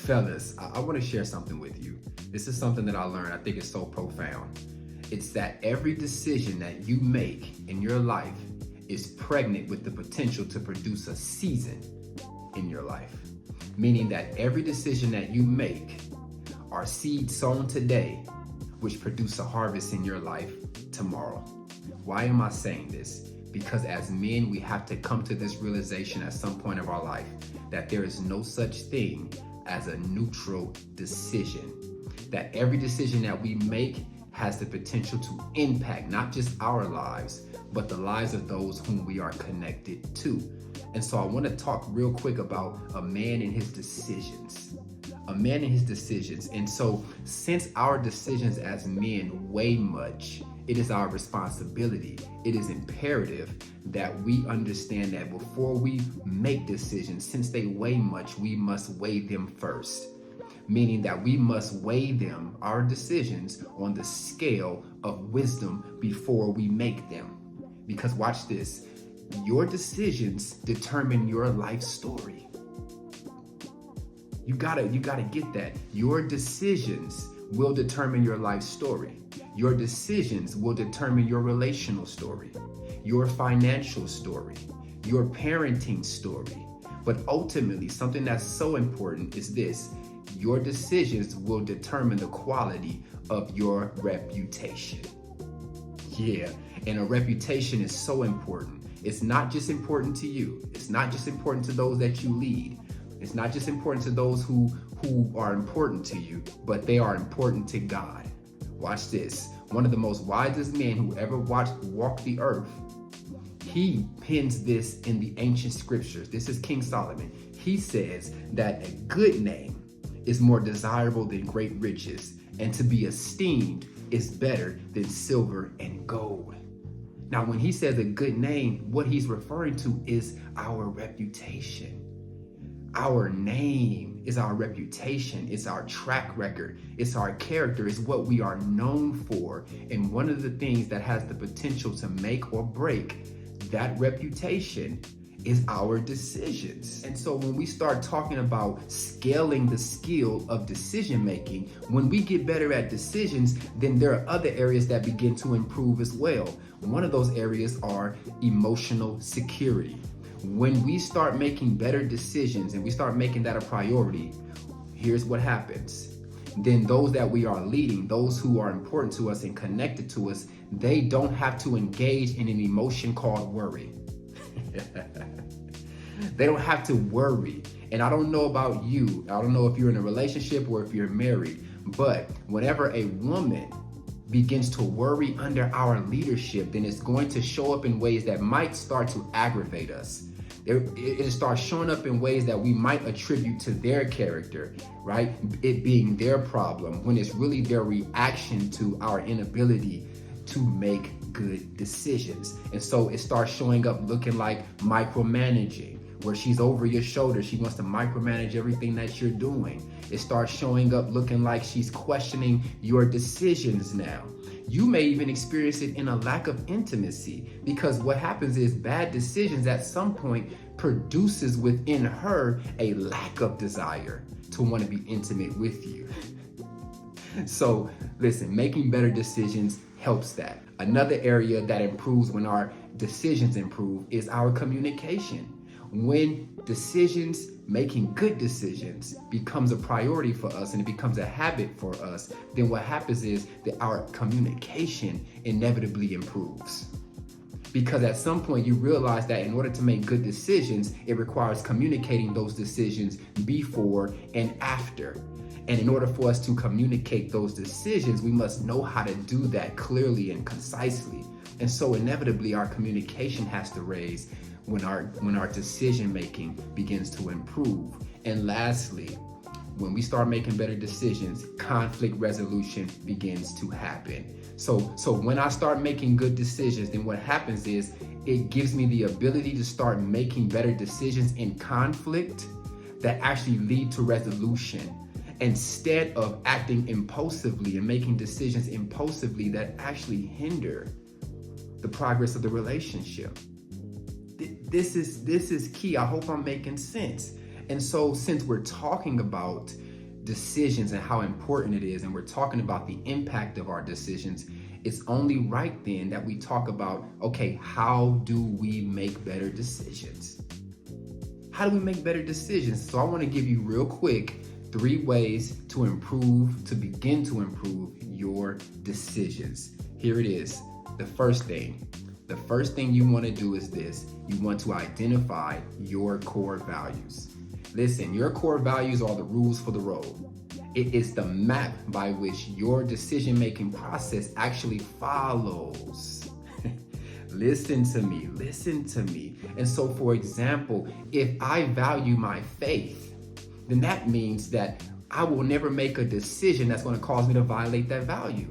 Fellas, I want to share something with you. This is something that I learned. I think it's so profound. It's that every decision that you make in your life is pregnant with the potential to produce a season in your life. Meaning that every decision that you make are seeds sown today, which produce a harvest in your life tomorrow. Why am I saying this? Because as men, we have to come to this realization at some point of our life that there is no such thing as a neutral decision. That every decision that we make has the potential to impact not just our lives, but the lives of those whom we are connected to. And so I want to talk real quick about a man and his decisions. A man and his decisions. And so since our decisions as men weigh much, it is our responsibility. It is imperative that we understand that before we make decisions, since they weigh much, we must weigh them first. Meaning that we must weigh them, our decisions, on the scale of wisdom before we make them. Because watch this, your decisions determine your life story. You gotta get that. Your decisions will determine your life story. Your decisions will determine your relational story, your financial story, your parenting story. But ultimately, something that's so important is this: your decisions will determine the quality of your reputation. Yeah, and a reputation is so important. It's not just important to you. It's not just important to those that you lead. It's not just important to those who are important to you, but they are important to God. Watch this. One of the most wisest men who ever walked the earth, he pins this in the ancient scriptures. This is King Solomon. He says that a good name is more desirable than great riches, and to be esteemed is better than silver and gold. Now, when he says a good name, what he's referring to is our reputation. Our name is our reputation. It's our track record. It's our character. It's what we are known for. And one of the things that has the potential to make or break that reputation is our decisions. And so when we start talking about scaling the skill of decision making, when we get better at decisions, then there are other areas that begin to improve as well. One of those areas are emotional security. When we start making better decisions and we start making that a priority, here's what happens. Then those that we are leading, those who are important to us and connected to us, they don't have to engage in an emotion called worry. They don't have to worry. And I don't know about you. I don't know if you're in a relationship or if you're married, but whenever a woman begins to worry under our leadership, then it's going to show up in ways that might start to aggravate us. It starts showing up in ways that we might attribute to their character, right? It being their problem, when it's really their reaction to our inability to make good decisions. And so it starts showing up looking like micromanaging, where she's over your shoulder. She wants to micromanage everything that you're doing. It starts showing up looking like she's questioning your decisions now. You may even experience it in a lack of intimacy, because what happens is bad decisions at some point produces within her a lack of desire to want to be intimate with you. So listen, making better decisions helps that. Another area that improves when our decisions improve is our communication. When decisions, making good decisions, becomes a priority for us and it becomes a habit for us, then what happens is that our communication inevitably improves. Because at some point you realize that in order to make good decisions, it requires communicating those decisions before and after. And in order for us to communicate those decisions, we must know how to do that clearly and concisely. And so inevitably our communication has to raise when our decision making begins to improve. And lastly, when we start making better decisions, conflict resolution begins to happen. So when I start making good decisions, then what happens is it gives me the ability to start making better decisions in conflict that actually lead to resolution, instead of acting impulsively and making decisions impulsively that actually hinder the progress of the relationship. This is key. I hope I'm making sense. And so since we're talking about decisions and how important it is, and we're talking about the impact of our decisions, it's only right then that we talk about, okay, how do we make better decisions? How do we make better decisions? So I want to give you real quick 3 ways to begin to improve your decisions. Here it is. The first thing you want to do is this. You want to identify your core values. Listen, your core values are the rules for the road. It is the map by which your decision-making process actually follows. Listen to me. And so, for example, if I value my faith, then that means that I will never make a decision that's going to cause me to violate that value.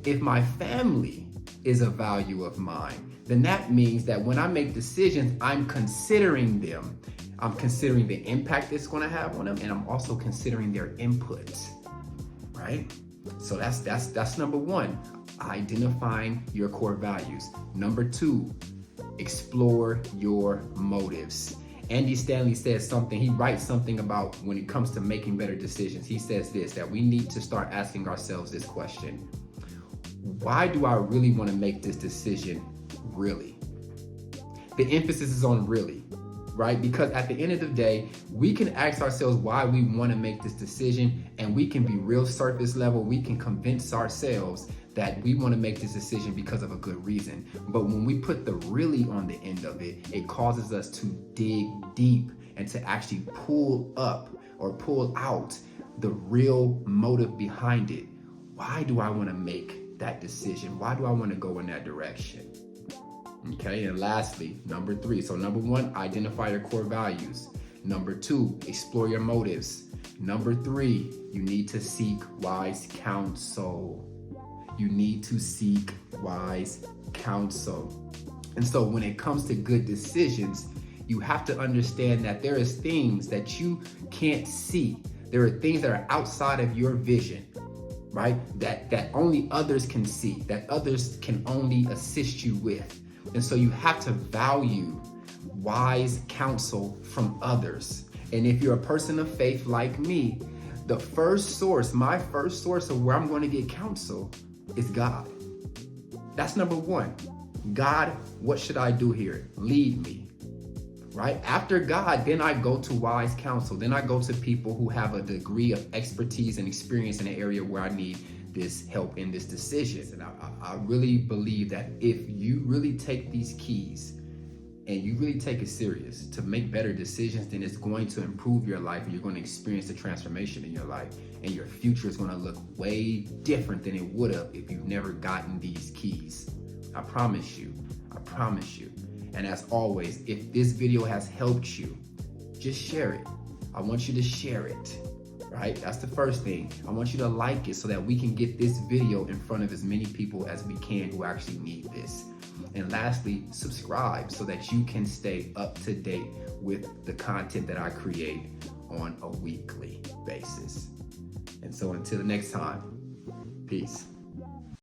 If my family is a value of mine, then that means that when I make decisions, I'm considering them. I'm considering the impact it's going to have on them, and I'm also considering their input, right? So that's number 1, identifying your core values. Number 2, explore your motives. Andy Stanley says something, he writes something about when it comes to making better decisions. He says this, that we need to start asking ourselves this question: why do I really want to make this decision really? The emphasis is on really, right? Because at the end of the day, we can ask ourselves why we want to make this decision, and we can be real surface level. We can convince ourselves that we want to make this decision because of a good reason. But when we put the really on the end of it, it causes us to dig deep and to actually pull up or pull out the real motive behind it. Why do I want to make that decision? Why do I want to go in that direction? Okay, and lastly, number 3. So number 1, identify your core values. Number 2, explore your motives. Number 3, you need to seek wise counsel. You need to seek wise counsel. And so when it comes to good decisions, you have to understand that there is things that you can't see. There are things that are outside of your vision, right? That only others can see, that others can only assist you with. And so you have to value wise counsel from others. And if you're a person of faith like me, my first source of where I'm going to get counsel is God. That's number 1. God, what should I do here? Lead me, right? After God, then I go to wise counsel. Then I go to people who have a degree of expertise and experience in an area where I need this help in this decision. And I really believe that if you really take these keys and you really take it serious to make better decisions, then it's going to improve your life, and you're going to experience the transformation in your life, and your future is going to look way different than it would have if you've never gotten these keys. I promise you. And as always, if this video has helped you, just share it. I want you to share it, right? That's the first thing. I want you to like it so that we can get this video in front of as many people as we can who actually need this. And lastly, subscribe so that you can stay up to date with the content that I create on a weekly basis. And so until the next time, peace.